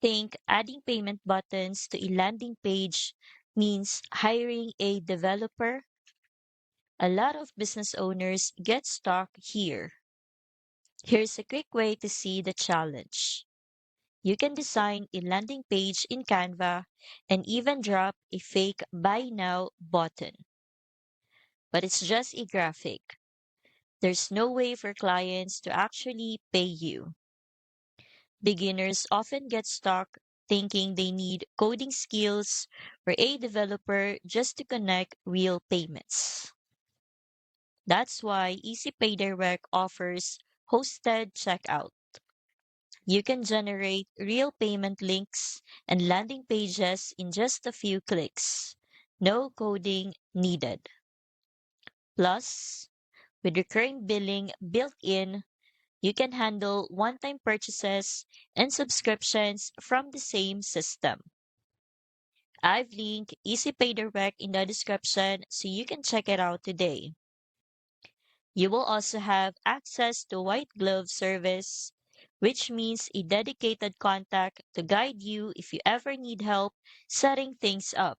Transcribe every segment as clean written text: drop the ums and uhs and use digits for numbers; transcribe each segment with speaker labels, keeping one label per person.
Speaker 1: think adding payment buttons to a landing page means hiring a developer? A lot of business owners get stuck here. Here's a quick way to see the challenge. You can design a landing page in Canva and even drop a fake buy now button. But it's just a graphic. There's no way for clients to actually pay you. Beginners often get stuck thinking they need coding skills or a developer just to connect real payments. That's why Easy Pay Direct offers hosted checkout. You can generate real payment links and landing pages in just a few clicks. No coding needed. Plus, with recurring billing built in, you can handle one-time purchases and subscriptions from the same system. I've linked Easy Pay Direct in the description so you can check it out today. You will also have access to white glove service, which means a dedicated contact to guide you if you ever need help setting things up.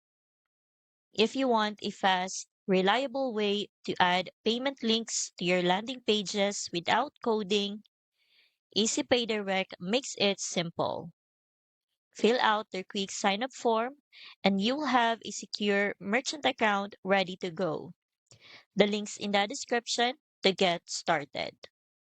Speaker 1: If you want a fast, reliable way to add payment links to your landing pages without coding, Easy Pay Direct makes it simple. Fill out their quick sign up form, and you will have a secure merchant account ready to go. The link's in the description to get started.